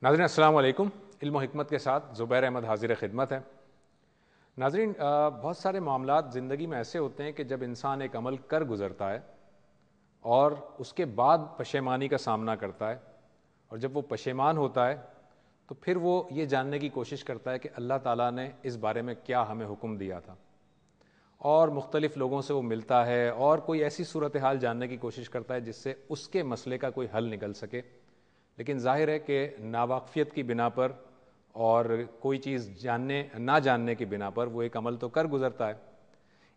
ناظرین السلام علیکم۔ علم و حکمت کے ساتھ زبیر احمد حاضر خدمت ہے۔ ناظرین، بہت سارے معاملات زندگی میں ایسے ہوتے ہیں کہ جب انسان ایک عمل کر گزرتا ہے اور اس کے بعد پشیمانی کا سامنا کرتا ہے، اور جب وہ پشیمان ہوتا ہے تو پھر وہ یہ جاننے کی کوشش کرتا ہے کہ اللہ تعالیٰ نے اس بارے میں کیا ہمیں حکم دیا تھا، اور مختلف لوگوں سے وہ ملتا ہے اور کوئی ایسی صورتحال جاننے کی کوشش کرتا ہے جس سے اس کے مسئلے کا کوئی حل نکل سکے، لیکن ظاہر ہے کہ ناواقفیت کی بنا پر اور کوئی چیز نہ جاننے کی بنا پر وہ ایک عمل تو کر گزرتا ہے۔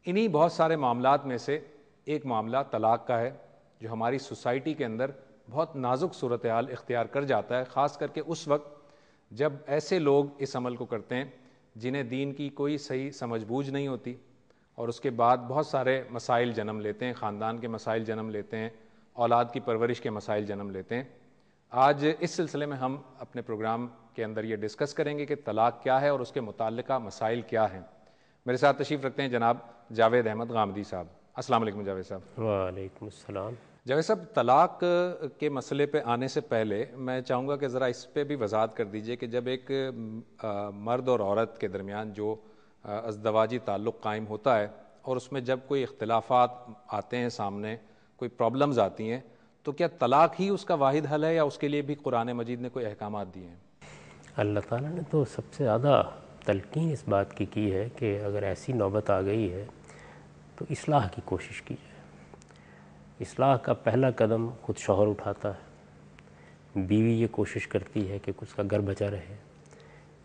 انہی بہت سارے معاملات میں سے ایک معاملہ طلاق کا ہے، جو ہماری سوسائٹی کے اندر بہت نازک صورتحال اختیار کر جاتا ہے، خاص کر کے اس وقت جب ایسے لوگ اس عمل کو کرتے ہیں جنہیں دین کی کوئی صحیح سمجھ بوجھ نہیں ہوتی، اور اس کے بعد بہت سارے مسائل جنم لیتے ہیں، خاندان کے مسائل جنم لیتے ہیں، اولاد کی پرورش کے مسائل جنم لیتے ہیں۔ آج اس سلسلے میں ہم اپنے پروگرام کے اندر یہ ڈسکس کریں گے کہ طلاق کیا ہے اور اس کے متعلقہ مسائل کیا ہیں۔ میرے ساتھ تشریف رکھتے ہیں جناب جاوید احمد غامدی صاحب۔ السلام علیکم جاوید صاحب۔ وعلیکم السلام۔ جاوید صاحب، طلاق کے مسئلے پہ آنے سے پہلے میں چاہوں گا کہ ذرا اس پہ بھی وضاحت کر دیجئے کہ جب ایک مرد اور عورت کے درمیان جو ازدواجی تعلق قائم ہوتا ہے اور اس میں جب کوئی اختلافات آتے ہیں سامنے، کوئی پرابلمز آتی ہیں، تو کیا طلاق ہی اس کا واحد حل ہے یا اس کے لیے بھی قرآن مجید نے کوئی احکامات دیے ہیں؟ اللہ تعالیٰ نے تو سب سے زیادہ تلقین اس بات کی ہے کہ اگر ایسی نوبت آ گئی ہے تو اصلاح کی کوشش کی جائے۔ اصلاح کا پہلا قدم خود شوہر اٹھاتا ہے، بیوی یہ کوشش کرتی ہے کہ اس کا گھر بچا رہے۔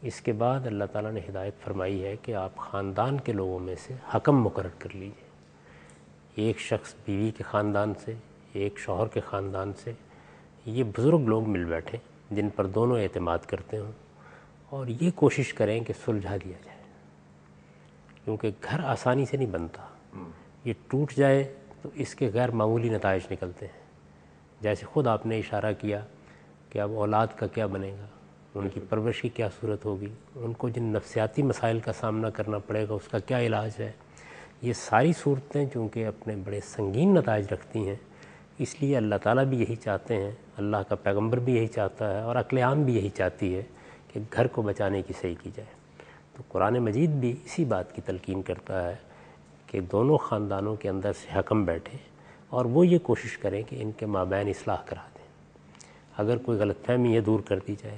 اس کے بعد اللہ تعالیٰ نے ہدایت فرمائی ہے کہ آپ خاندان کے لوگوں میں سے حکم مقرر کر لیجئے، ایک شخص بیوی کے خاندان سے، ایک شوہر کے خاندان سے، یہ بزرگ لوگ مل بیٹھیں جن پر دونوں اعتماد کرتے ہوں، اور یہ کوشش کریں کہ سلجھا دیا جائے، کیونکہ گھر آسانی سے نہیں بنتا۔ یہ ٹوٹ جائے تو اس کے غیر معمولی نتائج نکلتے ہیں، جیسے خود آپ نے اشارہ کیا کہ اب اولاد کا کیا بنے گا، ان کی پرورش کی کیا صورت ہوگی، ان کو جن نفسیاتی مسائل کا سامنا کرنا پڑے گا اس کا کیا علاج ہے۔ یہ ساری صورتیں چونکہ اپنے بڑے سنگین نتائج رکھتی ہیں، اس لیے اللہ تعالیٰ بھی یہی چاہتے ہیں، اللہ کا پیغمبر بھی یہی چاہتا ہے، اور عقل عام بھی یہی چاہتی ہے کہ گھر کو بچانے کی صحیح کی جائے۔ تو قرآن مجید بھی اسی بات کی تلقین کرتا ہے کہ دونوں خاندانوں کے اندر سے حکم بیٹھیں اور وہ یہ کوشش کریں کہ ان کے مابین اصلاح کرا دیں۔ اگر کوئی غلط فہمی ہے دور کر دی جائے،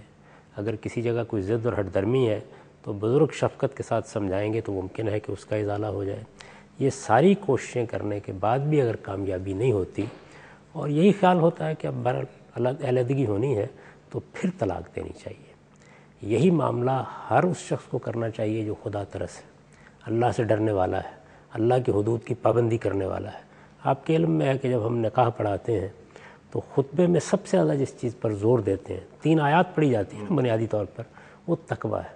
اگر کسی جگہ کوئی ضد اور ہٹ درمی ہے تو بزرگ شفقت کے ساتھ سمجھائیں گے تو ممکن ہے کہ اس کا ازالہ ہو جائے۔ یہ ساری کوششیں کرنے کے بعد بھی اگر کامیابی نہیں ہوتی اور یہی خیال ہوتا ہے کہ اب علیحدگی ہونی ہے تو پھر طلاق دینی چاہیے۔ یہی معاملہ ہر اس شخص کو کرنا چاہیے جو خدا ترس ہے، اللہ سے ڈرنے والا ہے، اللہ کی حدود کی پابندی کرنے والا ہے۔ آپ کے علم میں ہے کہ جب ہم نکاح پڑھاتے ہیں تو خطبے میں سب سے زیادہ جس چیز پر زور دیتے ہیں، 3 آیات پڑھی جاتی ہیں بنیادی طور پر، وہ تقویٰ ہے،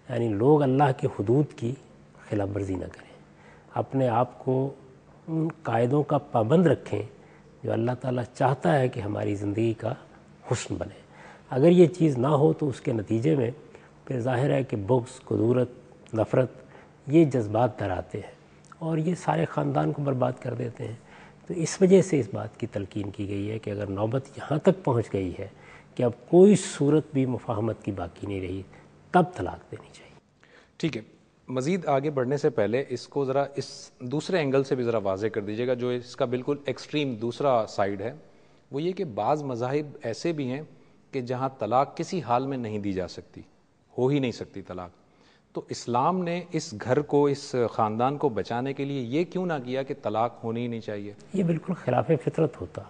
یعنی لوگ اللہ کے حدود کی خلاف ورزی نہ کریں، اپنے آپ کو ان قاعدوں کا پابند رکھیں جو اللہ تعالیٰ چاہتا ہے کہ ہماری زندگی کا حسن بنے۔ اگر یہ چیز نہ ہو تو اس کے نتیجے میں پھر ظاہر ہے کہ بغض، کدورت، نفرت، یہ جذبات در آتے ہیں اور یہ سارے خاندان کو برباد کر دیتے ہیں۔ تو اس وجہ سے اس بات کی تلقین کی گئی ہے کہ اگر نوبت یہاں تک پہنچ گئی ہے کہ اب کوئی صورت بھی مفاہمت کی باقی نہیں رہی، تب طلاق دینی چاہیے۔ ٹھیک ہے، مزید آگے بڑھنے سے پہلے اس کو ذرا اس دوسرے اینگل سے بھی ذرا واضح کر دیجیے گا، جو اس کا بالکل ایکسٹریم دوسرا سائیڈ ہے، وہ یہ کہ بعض مذاہب ایسے بھی ہیں کہ جہاں طلاق کسی حال میں نہیں دی جا سکتی، ہو ہی نہیں سکتی طلاق، تو اسلام نے اس گھر کو، اس خاندان کو بچانے کے لیے یہ کیوں نہ کیا کہ طلاق ہونی ہی نہیں چاہیے؟ یہ بالکل خلاف فطرت ہوتا۔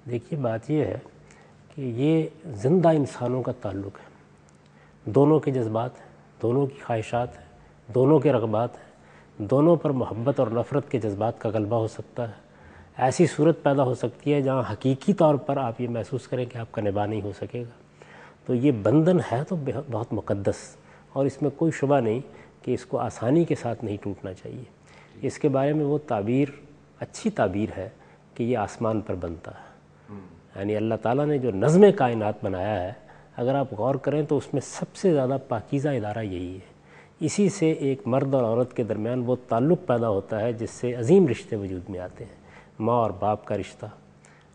دیکھیے بات یہ ہے کہ یہ زندہ انسانوں کا تعلق ہے، دونوں کے جذبات ہیں، دونوں کی خواہشات ہیں، دونوں کے رغبات ہیں، دونوں پر محبت اور نفرت کے جذبات کا غلبہ ہو سکتا ہے۔ ایسی صورت پیدا ہو سکتی ہے جہاں حقیقی طور پر آپ یہ محسوس کریں کہ آپ کا نباہ نہیں ہو سکے گا۔ تو یہ بندھن ہے تو بہت مقدس، اور اس میں کوئی شبہ نہیں کہ اس کو آسانی کے ساتھ نہیں ٹوٹنا چاہیے۔ اس کے بارے میں وہ تعبیر اچھی تعبیر ہے کہ یہ آسمان پر بنتا ہے، یعنی اللہ تعالیٰ نے جو نظم کائنات بنایا ہے، اگر آپ غور کریں تو اس میں سب سے زیادہ پاکیزہ ادارہ یہی ہے۔ اسی سے ایک مرد اور عورت کے درمیان وہ تعلق پیدا ہوتا ہے جس سے عظیم رشتے وجود میں آتے ہیں، ماں اور باپ کا رشتہ،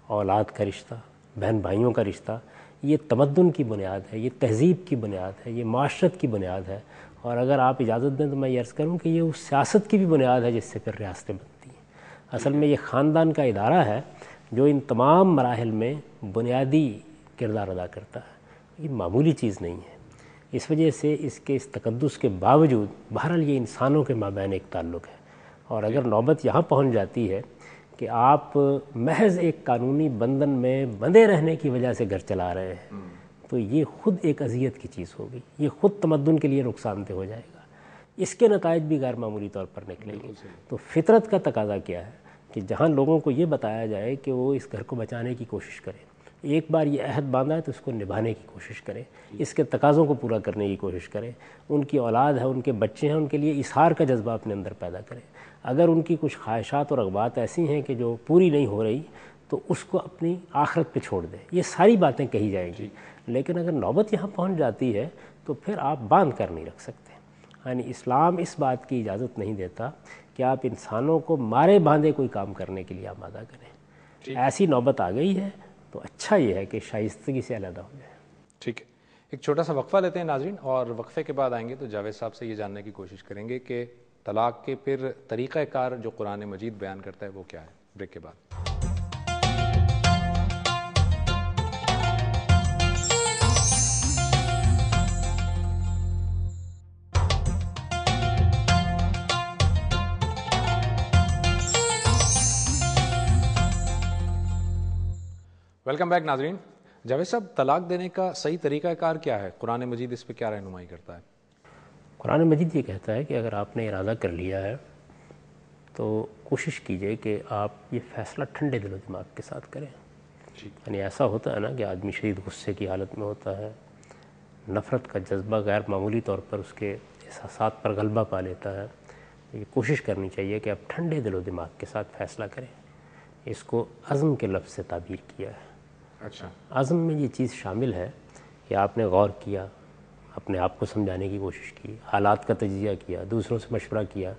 اولاد کا رشتہ، بہن بھائیوں کا رشتہ۔ یہ تمدن کی بنیاد ہے، یہ تہذیب کی بنیاد ہے، یہ معاشرت کی بنیاد ہے، اور اگر آپ اجازت دیں تو میں یہ عرض کروں کہ یہ اس سیاست کی بھی بنیاد ہے جس سے پھر ریاستیں بنتی ہیں۔ اصل میں یہ خاندان کا ادارہ ہے جو ان تمام مراحل میں بنیادی کردار ادا کرتا ہے، یہ معمولی چیز نہیں ہے۔ اس وجہ سے اس تقدس کے باوجود بہرحال یہ انسانوں کے مابین ایک تعلق ہے، اور اگر نوبت یہاں پہنچ جاتی ہے کہ آپ محض ایک قانونی بندھن میں بندھے رہنے کی وجہ سے گھر چلا رہے ہیں تو یہ خود ایک اذیت کی چیز ہوگی، یہ خود تمدن کے لیے نقصان دہ ہو جائے گا، اس کے نتائج بھی غیر معمولی طور پر نکلیں گے۔ تو فطرت کا تقاضا کیا ہے کہ جہاں لوگوں کو یہ بتایا جائے کہ وہ اس گھر کو بچانے کی کوشش کریں، ایک بار یہ عہد باندھا ہے تو اس کو نبھانے کی کوشش کریں، اس کے تقاضوں کو پورا کرنے کی کوشش کریں، ان کی اولاد ہے، ان کے بچے ہیں، ان کے لیے اظہار کا جذبہ اپنے اندر پیدا کریں۔ اگر ان کی کچھ خواہشات اور رغبات ایسی ہیں کہ جو پوری نہیں ہو رہی تو اس کو اپنی آخرت پہ چھوڑ دیں، یہ ساری باتیں کہی جائیں گی۔ لیکن اگر نوبت یہاں پہنچ جاتی ہے تو پھر آپ باندھ کر نہیں رکھ سکتے، یعنی اسلام اس بات کی اجازت نہیں دیتا کہ آپ انسانوں کو مارے باندھے کوئی کام کرنے کے لیے آمادہ کریں۔ ایسی نوبت آ گئی ہے تو اچھا یہ ہے کہ شائستگی سے علیحدہ ہو جائے۔ ٹھیک ہے، ایک چھوٹا سا وقفہ لیتے ہیں ناظرین، اور وقفے کے بعد آئیں گے تو جاوید صاحب سے یہ جاننے کی کوشش کریں گے کہ طلاق کے پھر طریقہ کار جو قرآن مجید بیان کرتا ہے وہ کیا ہے۔ بریک کے بعد ویلکم بیک ناظرین۔ جاوید صاحب، طلاق دینے کا صحیح طریقہ کار کیا ہے؟ قرآن مجید اس پہ کیا رہنمائی کرتا ہے؟ قرآن مجید یہ کہتا ہے کہ اگر آپ نے ارادہ کر لیا ہے تو کوشش کیجئے کہ آپ یہ فیصلہ ٹھنڈے دل و دماغ کے ساتھ کریں۔ یعنی ایسا ہوتا ہے نا کہ آدمی شدید غصے کی حالت میں ہوتا ہے، نفرت کا جذبہ غیر معمولی طور پر اس کے احساسات پر غلبہ پا لیتا ہے۔ یہ کوشش کرنی چاہیے کہ آپ ٹھنڈے دل و دماغ کے ساتھ فیصلہ کریں۔ اس کو عزم کے لفظ سے تعبیر کیا ہے۔ اچھا، عزم میں یہ چیز شامل ہے کہ آپ نے غور کیا، اپنے آپ کو سمجھانے کی کوشش کی، حالات کا تجزیہ کیا، دوسروں سے مشورہ کیا،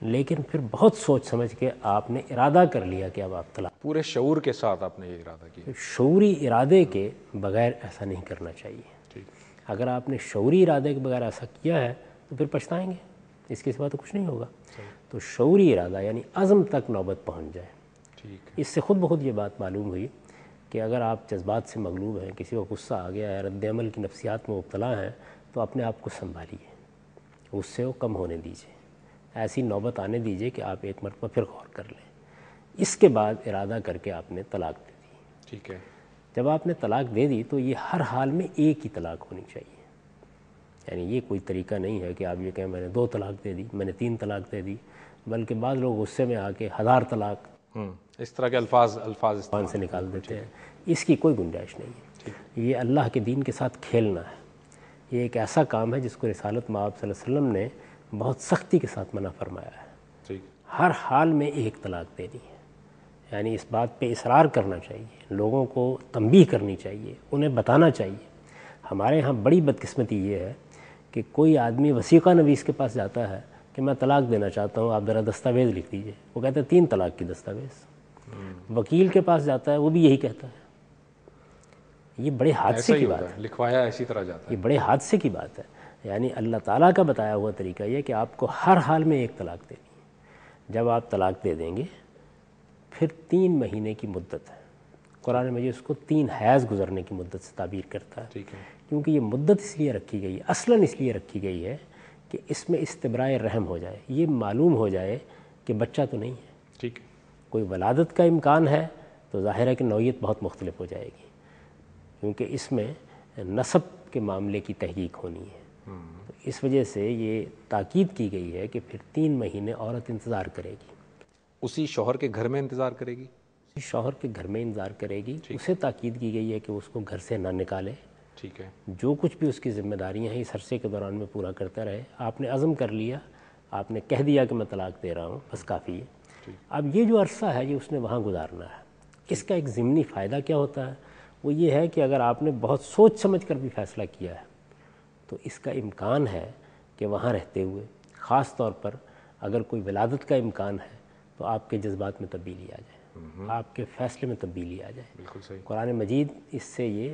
لیکن پھر بہت سوچ سمجھ کے آپ نے ارادہ کر لیا کہ اب آپ طلاق۔ پورے شعور کے ساتھ آپ نے یہ ارادہ کیا۔ شعوری ارادے کے بغیر ایسا نہیں کرنا چاہیے۔ اگر آپ نے شعوری ارادے کے بغیر ایسا کیا ہے تو پھر پچھتائیں گے، اس کے سوا تو کچھ نہیں ہوگا۔ تو شعوری ارادہ یعنی عزم تک نوبت پہنچ جائے۔ اس سے خود بخود یہ بات معلوم ہوئی کہ اگر آپ جذبات سے مغلوب ہیں، کسی کو غصہ آ گیا ہے، رد عمل کی نفسیات میں مبتلا ہیں، تو اپنے آپ کو سنبھالیے، غصے کو کم ہونے دیجیے، ایسی نوبت آنے دیجیے کہ آپ ایک مرتبہ پھر غور کر لیں۔ اس کے بعد ارادہ کر کے آپ نے طلاق دے دی۔ ٹھیک ہے، جب آپ نے طلاق دے دی تو یہ ہر حال میں ایک ہی طلاق ہونی چاہیے۔ یعنی یہ کوئی طریقہ نہیں ہے کہ آپ یہ کہیں میں نے 2 طلاق دے دی، میں نے 3 طلاق دے دی، بلکہ بعض لوگ غصے میں آ کے 1000 طلاق اس طرح کے الفاظ زبان سے نکال دیتے ہیں۔ اس کی کوئی گنجائش نہیں ہے۔ یہ اللہ کے دین کے ساتھ کھیلنا ہے۔ یہ ایک ایسا کام ہے جس کو رسالت مآب صلی اللہ علیہ وسلم نے بہت سختی کے ساتھ منع فرمایا ہے۔ ہر حال میں ایک طلاق دینی ہے، یعنی اس بات پہ اصرار کرنا چاہیے، لوگوں کو تنبیہ کرنی چاہیے، انہیں بتانا چاہیے۔ ہمارے ہاں بڑی بدقسمتی یہ ہے کہ کوئی آدمی وثیقہ نویس کے پاس جاتا ہے کہ میں طلاق دینا چاہتا ہوں، آپ ذرا دستاویز لکھ دیجیے، وہ کہتے ہیں 3 طلاق کی دستاویز۔ وکیل کے پاس جاتا ہے، وہ بھی یہی کہتا ہے۔ یہ بڑے حادثے کی بات ہے، لکھوایا اسی طرح جاتا ہے۔ یہ بڑے حادثے کی بات ہے۔ یعنی اللہ تعالیٰ کا بتایا ہوا طریقہ یہ کہ آپ کو ہر حال میں ایک طلاق دینی ہے۔ جب آپ طلاق دے دیں گے پھر 3 مہینے کی مدت ہے۔ قرآن مجید اس کو 3 حیض گزرنے کی مدت سے تعبیر کرتا ہے، کیونکہ یہ مدت اس لیے رکھی گئی ہے، اصلاً اس لیے رکھی گئی ہے کہ اس میں استبراء رحم ہو جائے، یہ معلوم ہو جائے کہ بچہ تو نہیں ہے۔ ٹھیک ہے، کوئی ولادت کا امکان ہے تو ظاہر ہے کہ نوعیت بہت مختلف ہو جائے گی، کیونکہ اس میں نسب کے معاملے کی تحقیق ہونی ہے۔ تو اس وجہ سے یہ تاکید کی گئی ہے کہ پھر 3 مہینے عورت انتظار کرے گی۔ اسی شوہر کے گھر میں انتظار کرے گی؟ شوہر کے گھر میں انتظار کرے گی، اسے تاکید کی گئی ہے کہ اس کو گھر سے نہ نکالے۔ ٹھیک ہے، جو کچھ بھی اس کی ذمہ داریاں ہیں اس عرصے کے دوران میں پورا کرتا رہے۔ آپ نے عزم کر لیا، آپ نے کہہ دیا کہ میں طلاق دے رہا ہوں، بس کافی ہے۔ اب یہ جو عرصہ ہے یہ اس نے وہاں گزارنا ہے۔ اس کا ایک ضمنی فائدہ کیا ہوتا ہے؟ وہ یہ ہے کہ اگر آپ نے بہت سوچ سمجھ کر بھی فیصلہ کیا ہے تو اس کا امکان ہے کہ وہاں رہتے ہوئے، خاص طور پر اگر کوئی ولادت کا امکان ہے، تو آپ کے جذبات میں تبدیلی آ جائے، آپ کے فیصلے میں تبدیلی آ جائے۔ بالکل صحیح۔ قرآن مجید اس سے یہ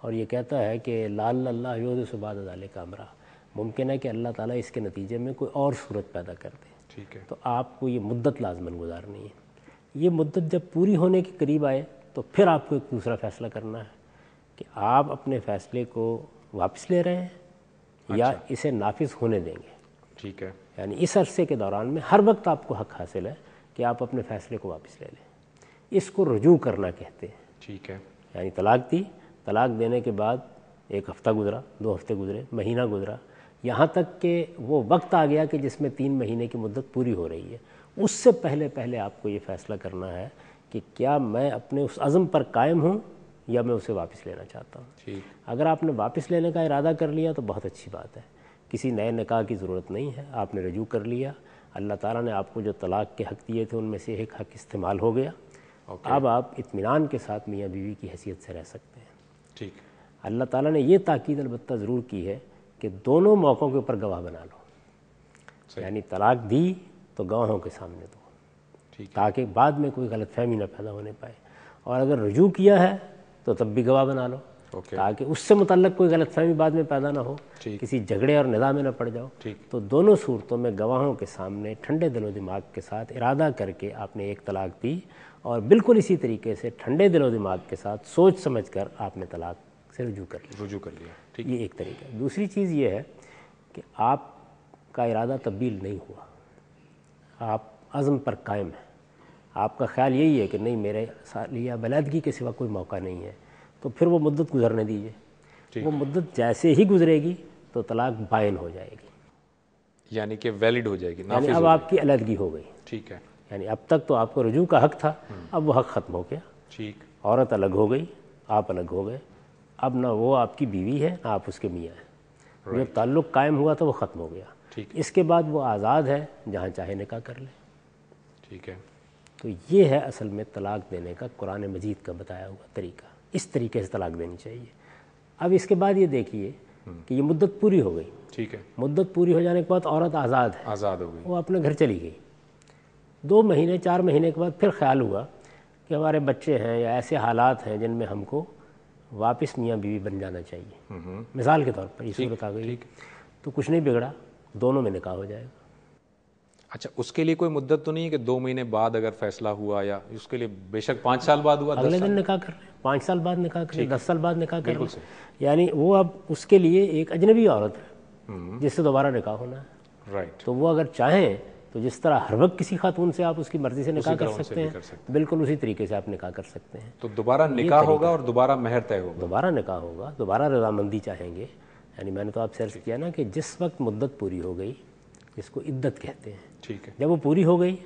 اور یہ کہتا ہے کہ لعل اللہ یحدث بعد ذلک امرا، ممکن ہے کہ اللہ تعالیٰ اس کے نتیجے میں کوئی اور صورت پیدا کر دے، ٹھیک ہے، تو آپ کو یہ مدت لازماً گزارنی ہے۔ یہ مدت جب پوری ہونے کے قریب آئے تو پھر آپ کو ایک دوسرا فیصلہ کرنا ہے کہ آپ اپنے فیصلے کو واپس لے رہے ہیں یا اسے نافذ ہونے دیں گے۔ ٹھیک ہے، یعنی اس عرصے کے دوران میں ہر وقت آپ کو حق حاصل ہے کہ آپ اپنے فیصلے کو واپس لے لیں، اس کو رجوع کرنا کہتے ہیں۔ ٹھیک ہے، یعنی طلاق دی، طلاق دینے کے بعد ایک ہفتہ گزرا، 2 ہفتے گزرے، مہینہ گزرا، یہاں تک کہ وہ وقت آ گیا کہ جس میں 3 مہینے کی مدت پوری ہو رہی ہے، اس سے پہلے آپ کو یہ فیصلہ کرنا ہے کہ کیا میں اپنے اس عزم پر قائم ہوں یا میں اسے واپس لینا چاہتا ہوں۔ ٹھیک، اگر آپ نے واپس لینے کا ارادہ کر لیا تو بہت اچھی بات ہے، کسی نئے نکاح کی ضرورت نہیں ہے، آپ نے رجوع کر لیا، اللہ تعالیٰ نے آپ کو جو طلاق کے حق دیے تھے ان میں سے ایک حق استعمال ہو گیا، اب آپ اطمینان کے ساتھ میاں بیوی کی حیثیت سے رہ سکتے ہیں۔ ٹھیک، اللہ تعالیٰ نے یہ تاکید البتہ ضرور کی ہے کہ دونوں موقعوں کے اوپر گواہ بنا لو، یعنی طلاق دی تو گواہوں کے سامنے دو، تاکہ بعد میں کوئی غلط فہمی نہ پیدا ہونے پائے، اور اگر رجوع کیا ہے تو تب بھی گواہ بنا لو تاکہ اس سے متعلق کوئی غلط فہمی بعد میں پیدا نہ ہو، کسی جھگڑے اور نزاع میں نہ پڑ جاؤ۔ تو دونوں صورتوں میں گواہوں کے سامنے ٹھنڈے دل و دماغ کے ساتھ ارادہ کر کے آپ نے ایک طلاق دی، اور بالکل اسی طریقے سے ٹھنڈے دل و دماغ کے ساتھ سوچ سمجھ کر آپ نے طلاق سے رجوع کر لیا۔ یہ ایک طریقہ ہے۔ دوسری چیز یہ ہے کہ آپ کا ارادہ تبدیل نہیں ہوا، آپ عزم پر قائم ہیں، آپ کا خیال یہی ہے کہ نہیں میرے سالیہ بلیدگی کے سوا کوئی موقع نہیں ہے، تو پھر وہ مدت گزرنے دیجیے، وہ مدت جیسے ہی گزرے گی تو طلاق بائن ہو جائے گی، یعنی کہ ویلڈ ہو جائے گی، یعنی اب آپ کی علیحدگی ہو گئی۔ ٹھیک ہے، یعنی اب تک تو آپ کو رجوع کا حق تھا، اب وہ حق ختم ہو گیا، ٹھیک، عورت الگ ہو گئی، آپ الگ ہو گئے، اب نہ وہ آپ کی بیوی ہے نہ آپ اس کے میاں ہیں، جو تعلق قائم ہوا تھا وہ ختم ہو گیا، اس کے بعد وہ آزاد ہے، جہاں چاہے نکاح کر لے۔ ٹھیک ہے، تو یہ ہے اصل میں طلاق دینے کا قرآن مجید کا بتایا ہوا طریقہ، اس طریقے سے طلاق دینی چاہیے۔ اب اس کے بعد یہ دیکھیے کہ یہ مدت پوری ہو گئی، ٹھیک ہے، مدت پوری ہو جانے کے بعد عورت آزاد ہے، آزاد ہو گئی، وہ اپنے گھر چلی گئی، 2 مہینے 4 مہینے کے بعد پھر خیال ہوا کہ ہمارے بچے ہیں یا ایسے حالات ہیں جن میں ہم کو واپس میاں بیوی بن جانا چاہیے، مثال کے طور پر یہ صورت آ گئی، تو کچھ نہیں بگڑا، دونوں میں نکاح ہو جائے گا۔ اچھا، اس کے لیے کوئی مدت تو نہیں ہے کہ 2 مہینے بعد اگر فیصلہ ہوا، یا اس کے لیے بے شک 5 سال بعد ہوا، اگلے دن نکاح کر لیں، 5 سال بعد نکاح کر لیں، 10 سال بعد نکاح کر لیں، یعنی وہ اب اس کے لیے ایک اجنبی عورت ہے جس سے دوبارہ نکاح ہونا ہے، رائٹ، تو وہ اگر چاہیں تو جس طرح ہر وقت کسی خاتون سے آپ اس کی مرضی سے نکاح کر سکتے ہیں، بالکل اسی طریقے سے آپ نکاح کر سکتے ہیں۔ تو دوبارہ نکاح ہوگا اور دوبارہ مہر طے ہوگا، دوبارہ نکاح ہوگا، دوبارہ رضامندی چاہیں گے، یعنی میں نے تو آپ سے عرض کیا نا کہ جس وقت مدت پوری ہو گئی، جس کو عدت کہتے ہیں، ٹھیک ہے، جب وہ پوری ہو گئی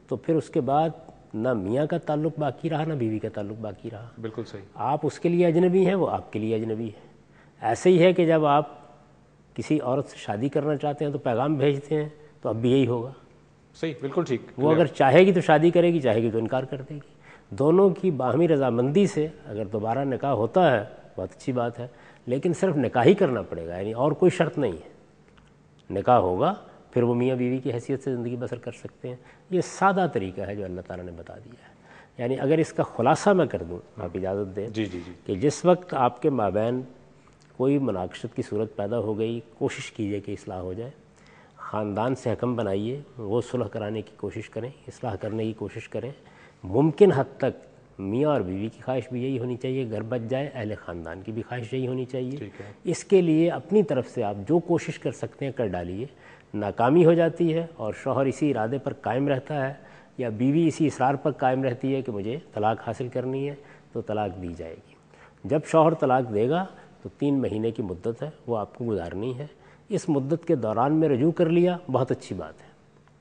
تو پھر اس کے بعد نہ میاں کا تعلق باقی رہا نہ بیوی کا تعلق باقی رہا، بالکل صحیح، آپ اس کے لیے اجنبی ہیں، وہ آپ کے لیے اجنبی ہے۔ ایسے ہی ہے کہ جب آپ کسی عورت سے شادی کرنا چاہتے ہیں تو پیغام بھیجتے ہیں، تو اب بھی یہی ہوگا، صحیح، بالکل ٹھیک، وہ اگر چاہے گی تو شادی کرے گی، چاہے گی تو انکار کر دے گی، دونوں کی باہمی رضامندی سے اگر دوبارہ نکاح ہوتا ہے بہت اچھی بات ہے، لیکن صرف نکاح ہی کرنا پڑے گا، یعنی اور کوئی شرط نہیں ہے، نکاح ہوگا پھر وہ میاں بیوی کی حیثیت سے زندگی بسر کر سکتے ہیں۔ یہ سادہ طریقہ ہے جو اللہ تعالیٰ نے بتا دیا ہے، یعنی اگر اس کا خلاصہ میں کر دوں، آپ اجازت دیں، جی جی جی، کہ جس وقت آپ کے مابین کوئی مناقشت کی صورت پیدا ہو گئی، کوشش کیجئے کہ اصلاح ہو جائے، خاندان سے حکم بنائیے، وہ صلح کرانے کی کوشش کریں، اصلاح کرنے کی کوشش کریں، ممکن حد تک میاں اور بیوی کی خواہش بھی یہی ہونی چاہیے، گھر بچ جائے، اہل خاندان کی بھی خواہش یہی ہونی چاہیے، اس کے لیے اپنی طرف سے آپ جو کوشش کر سکتے ہیں کر ڈالیے، ناکامی ہو جاتی ہے اور شوہر اسی ارادے پر قائم رہتا ہے یا بیوی اسی اصرار پر قائم رہتی ہے کہ مجھے طلاق حاصل کرنی ہے، تو طلاق دی جائے گی۔ جب شوہر طلاق دے گا تو 3 مہینے کی مدت ہے، وہ آپ کو گزارنی ہے، اس مدت کے دوران میں رجوع کر لیا، بہت اچھی بات ہے،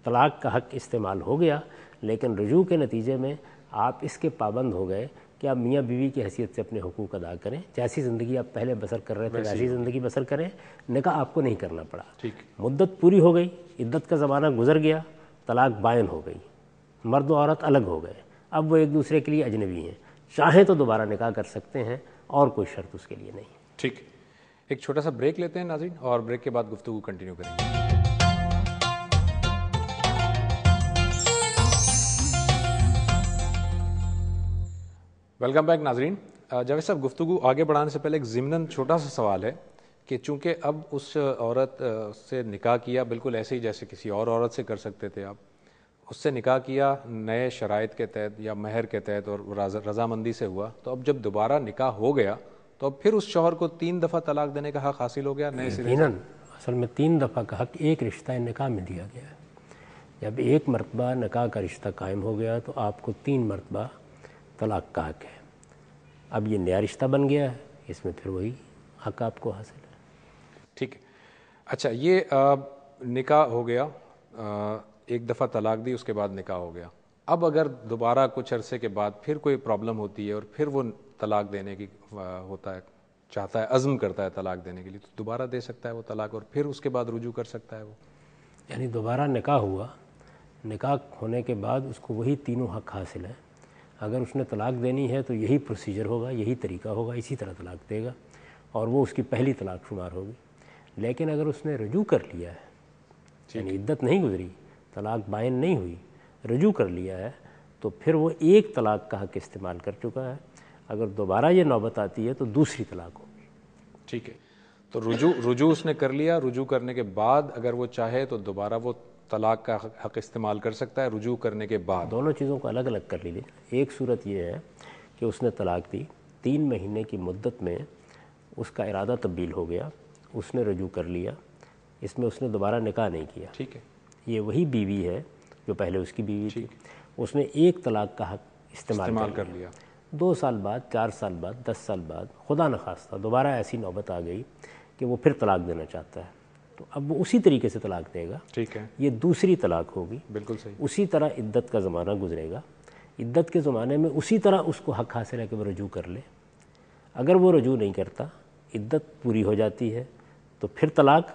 طلاق کا حق استعمال ہو گیا، لیکن رجوع کے نتیجے میں آپ اس کے پابند ہو گئے کہ آپ میاں بیوی کی حیثیت سے اپنے حقوق ادا کریں، جیسی زندگی آپ پہلے بسر کر رہے تھے ویسی زندگی بسر کریں، نکاح آپ کو نہیں کرنا پڑا، مدت پوری ہو گئی، عدت کا زمانہ گزر گیا، طلاق بائن ہو گئی، مرد و عورت الگ ہو گئے، اب وہ ایک دوسرے کے لیے اجنبی ہیں، چاہیں تو دوبارہ نکاح کر سکتے ہیں اور کوئی شرط اس کے لیے نہیں۔ ٹھیک، ایک چھوٹا سا بریک لیتے ہیں ناظرین، اور بریک کے بعد گفتگو کنٹینیو کریں گے۔ ویلکم بیک ناظرین. جاوید صاحب, گفتگو آگے بڑھانے سے پہلے ایک ضمناً چھوٹا سا سوال ہے کہ چونکہ اب اس عورت سے نکاح کیا بالکل ایسے ہی جیسے کسی اور عورت سے کر سکتے تھے آپ, اس سے نکاح کیا نئے شرائط کے تحت یا مہر کے تحت اور رضامندی سے ہوا, تو اب جب دوبارہ نکاح ہو گیا تو اب پھر اس شوہر کو 3 دفعہ طلاق دینے کا حق حاصل ہو گیا نئے سرے سے؟ اصل میں 3 دفعہ کا حق ایک رشتہ نکاح میں دیا گیا ہے. جب ایک مرتبہ نکاح کا رشتہ قائم ہو گیا تو آپ کو 3 مرتبہ طلاق کا حق ہے. اب یہ نیا رشتہ بن گیا ہے, اس میں پھر وہی حق آپ کو حاصل ہے. ٹھیک ہے. اچھا, یہ نکاح ہو گیا, ایک دفعہ طلاق دی, اس کے بعد نکاح ہو گیا. اب اگر دوبارہ کچھ عرصے کے بعد پھر کوئی پرابلم ہوتی ہے اور پھر وہ طلاق دینے کی ہوتا ہے, چاہتا ہے, عزم کرتا ہے طلاق دینے کے لیے, تو دوبارہ دے سکتا ہے وہ طلاق اور پھر اس کے بعد رجوع کر سکتا ہے وہ؟ یعنی دوبارہ نکاح ہوا, نکاح ہونے کے بعد اس کو وہی تینوں حق حاصل ہیں. اگر اس نے طلاق دینی ہے تو یہی پروسیجر ہوگا, یہی طریقہ ہوگا, اسی طرح طلاق دے گا اور وہ اس کی پہلی طلاق شمار ہوگی. لیکن اگر اس نے رجوع کر لیا ہے, یعنی عدت نہیں گزری, طلاق بائن نہیں ہوئی, رجوع کر لیا ہے, تو پھر وہ ایک طلاق کا حق استعمال کر چکا ہے. اگر دوبارہ یہ نوبت آتی ہے تو دوسری طلاق ہوگی. ٹھیک ہے. تو رجوع اس نے کر لیا, رجوع کرنے کے بعد اگر وہ چاہے تو دوبارہ وہ طلاق کا حق استعمال کر سکتا ہے رجوع کرنے کے بعد. دونوں چیزوں کو الگ الگ کر لیجیے. ایک صورت یہ ہے کہ اس نے طلاق دی, 3 مہینے کی مدت میں اس کا ارادہ تبدیل ہو گیا, اس نے رجوع کر لیا, اس میں اس نے دوبارہ نکاح نہیں کیا. ٹھیک ہے. یہ وہی بیوی ہے جو پہلے اس کی بیوی تھی. اس نے ایک طلاق کا حق استعمال کر لیا. 2 سال بعد, 4 سال بعد, 10 سال بعد خدا نخواستہ دوبارہ ایسی نوبت آ گئی کہ وہ پھر طلاق دینا چاہتا ہے, تو اب وہ اسی طریقے سے طلاق دے گا. ٹھیک ہے. یہ دوسری طلاق ہوگی. بالکل صحیح. اسی طرح عدت کا زمانہ گزرے گا. عدت کے زمانے میں اسی طرح اس کو حق حاصل ہے کہ وہ رجوع کر لے. اگر وہ رجوع نہیں کرتا, عدت پوری ہو جاتی ہے, تو پھر طلاق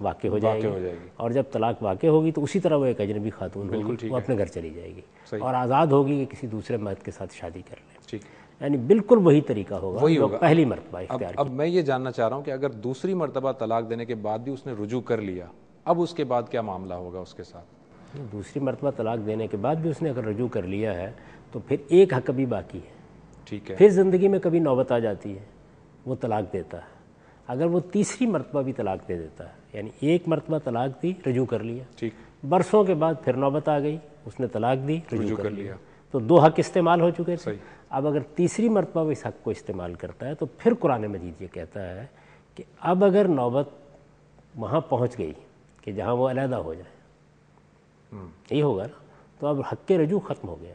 واقع ہو جائے گی. اور جب طلاق واقع ہوگی تو اسی طرح وہ ایک اجنبی خاتون ہوگی, وہ اپنے گھر چلی جائے گی اور آزاد ہوگی کہ کسی دوسرے مرد کے ساتھ شادی کر لے. ٹھیک. یعنی بالکل وہی طریقہ ہوگا جو پہلی مرتبہ اختیار کیا. اب میں یہ جاننا چاہ رہا ہوں کہ اگر دوسری مرتبہ طلاق دینے کے بعد بھی اس نے رجوع کر لیا, اب اس کے بعد کیا معاملہ ہوگا اس کے ساتھ؟ دوسری مرتبہ طلاق دینے کے بعد بھی اس نے اگر رجوع کر لیا ہے تو پھر ایک حق ابھی باقی ہے. ٹھیک ہے. پھر زندگی میں کبھی نوبت آ جاتی ہے, وہ طلاق دیتا ہے. اگر وہ تیسری مرتبہ بھی طلاق دے دیتا ہے, یعنی ایک مرتبہ طلاق دی, رجوع کر لیا, ٹھیک, برسوں کے بعد پھر نوبت آ گئی, اس نے طلاق دی, رجوع کر لیا, تو 2 حق استعمال ہو چکے تھے. اب اگر تیسری مرتبہ وہ اس حق کو استعمال کرتا ہے تو پھر قرآن مجید یہ کہتا ہے کہ اب اگر نوبت وہاں پہنچ گئی کہ جہاں وہ علیحدہ ہو جائے, یہی ہوگا نا, تو اب حق رجوع ختم ہو گیا.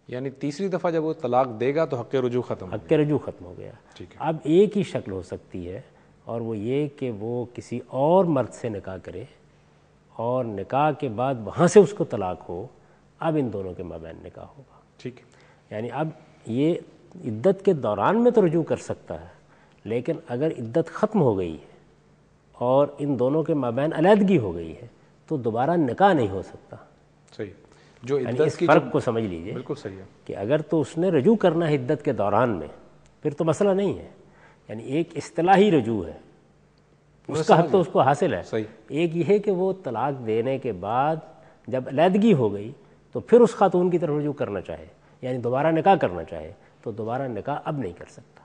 یعنی تیسری دفعہ جب وہ طلاق دے گا تو حق رجوع ختم, حق رجوع ختم ہو گیا. اب ایک ہی شکل ہو سکتی ہے, اور وہ یہ کہ وہ کسی اور مرد سے نکاح کرے اور نکاح کے بعد وہاں سے اس کو طلاق ہو. اب ان دونوں کے مابین نکاح ہوگا. ٹھیک ہے. یعنی اب یہ عدت کے دوران میں تو رجوع کر سکتا ہے, لیکن اگر عدت ختم ہو گئی ہے اور ان دونوں کے مابین علیحدگی ہو گئی ہے تو دوبارہ نکاح نہیں ہو سکتا. صحیح. جو یعنی اس فرق کو سمجھ لیجئے. بالکل صحیح ہے کہ اگر تو اس نے رجوع کرنا ہے عدت کے دوران میں, پھر تو مسئلہ نہیں ہے. یعنی ایک اصطلاحی رجوع ہے, اس کا حق تو اس کو حاصل ہے. ایک یہ ہے کہ وہ طلاق دینے کے بعد جب علیحدگی ہو گئی تو پھر اس خاتون کی طرف رجوع کرنا چاہے, یعنی دوبارہ نکاح کرنا چاہے, تو دوبارہ نکاح اب نہیں کر سکتا.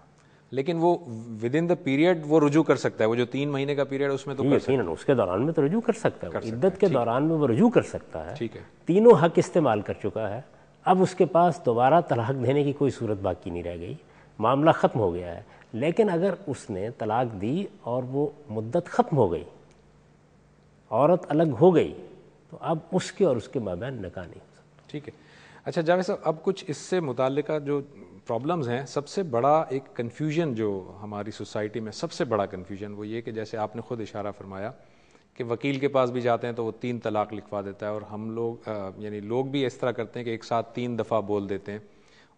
لیکن وہ ود ان دا پیریڈ وہ رجوع کر سکتا ہے. وہ جو 3 مہینے کا پیریڈ اس میں تو یقیناً اس کے دوران میں تو رجوع کر سکتا ہے. عدت کے دوران میں وہ رجوع کر سکتا ہے. ٹھیک ہے. تینوں حق استعمال کر چکا ہے. اب اس کے پاس دوبارہ طلاق دینے کی کوئی صورت باقی نہیں رہ گئی, معاملہ ختم ہو گیا ہے. لیکن اگر اس نے طلاق دی اور وہ مدت ختم ہو گئی, عورت الگ ہو گئی, تو اب اس کے اور اس کے مابین نکاح نہیں ہو سکتا. ٹھیک ہے. اچھا جاوید صاحب, اب کچھ اس سے متعلقہ جو پرابلمز ہیں, سب سے بڑا ایک کنفیوژن جو ہماری سوسائٹی میں سب سے بڑا کنفیوژن وہ یہ کہ جیسے آپ نے خود اشارہ فرمایا کہ وکیل کے پاس بھی جاتے ہیں تو وہ 3 طلاق لکھوا دیتا ہے, اور ہم لوگ یعنی لوگ بھی اس طرح کرتے ہیں کہ ایک ساتھ 3 دفعہ بول دیتے ہیں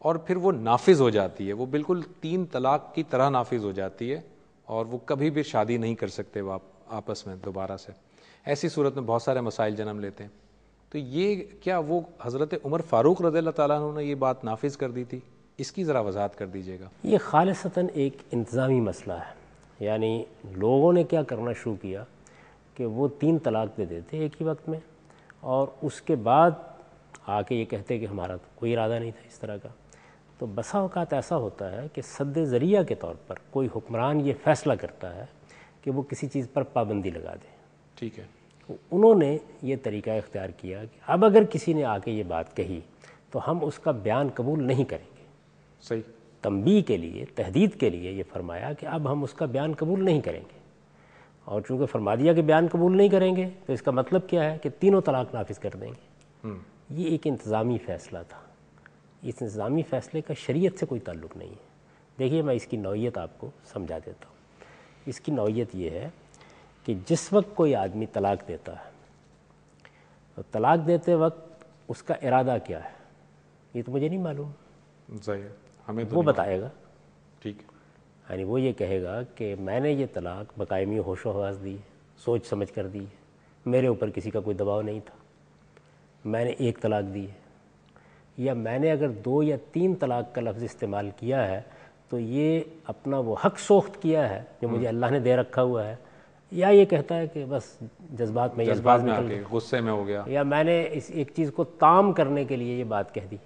اور پھر وہ نافذ ہو جاتی ہے, وہ بالکل 3 طلاق کی طرح نافذ ہو جاتی ہے اور وہ کبھی بھی شادی نہیں کر سکتے وہ آپس میں دوبارہ سے. ایسی صورت میں بہت سارے مسائل جنم لیتے ہیں. تو یہ کیا وہ حضرت عمر فاروق رضی اللہ تعالیٰ عنہ نے یہ بات نافذ کر دی تھی؟ اس کی ذرا وضاحت کر دیجیے گا. یہ خالصتاً ایک انتظامی مسئلہ ہے. یعنی لوگوں نے کیا کرنا شروع کیا کہ وہ 3 طلاق دے دیتے ایک ہی وقت میں, اور اس کے بعد آ کے یہ کہتے کہ ہمارا تو کوئی ارادہ نہیں تھا اس طرح کا. تو بسا اوقات ایسا ہوتا ہے کہ سد ذریعہ کے طور پر کوئی حکمران یہ فیصلہ کرتا ہے کہ وہ کسی چیز پر پابندی لگا دے. ٹھیک ہے. انہوں نے یہ طریقہ اختیار کیا کہ اب اگر کسی نے آ کے یہ بات کہی تو ہم اس کا بیان قبول نہیں کریں گے. صحیح. تنبیہ کے لیے، تہدید کے لیے یہ فرمایا کہ اب ہم اس کا بیان قبول نہیں کریں گے. اور چونکہ فرما دیا کہ بیان قبول نہیں کریں گے تو اس کا مطلب کیا ہے کہ تینوں طلاق نافذ کر دیں گے. یہ ایک انتظامی فیصلہ تھا. اس انتظامی فیصلے کا شریعت سے کوئی تعلق نہیں ہے. دیکھیے میں اس کی نوعیت آپ کو سمجھا دیتا ہوں. اس کی نوعیت یہ ہے کہ جس وقت کوئی آدمی طلاق دیتا ہے تو طلاق دیتے وقت اس کا ارادہ کیا ہے یہ تو مجھے نہیں معلوم. صحیح. ہمیں تو وہ بتائے گا. ٹھیک. یعنی وہ یہ کہے گا کہ میں نے یہ طلاق بقائمی ہوش و حواس دی، سوچ سمجھ کر دی، میرے اوپر کسی کا کوئی دباؤ نہیں تھا، میں نے ایک طلاق دی ہے. یا میں نے اگر 2 یا 3 طلاق کا لفظ استعمال کیا ہے تو یہ اپنا وہ حق سوخت کیا ہے جو مجھے اللہ نے دے رکھا ہوا ہے. یا یہ کہتا ہے کہ بس جذبات میں الفاظ نکل گئے، غصے میں ہو گیا، یا میں نے اس ایک چیز کو تام کرنے کے لیے یہ بات کہہ دی.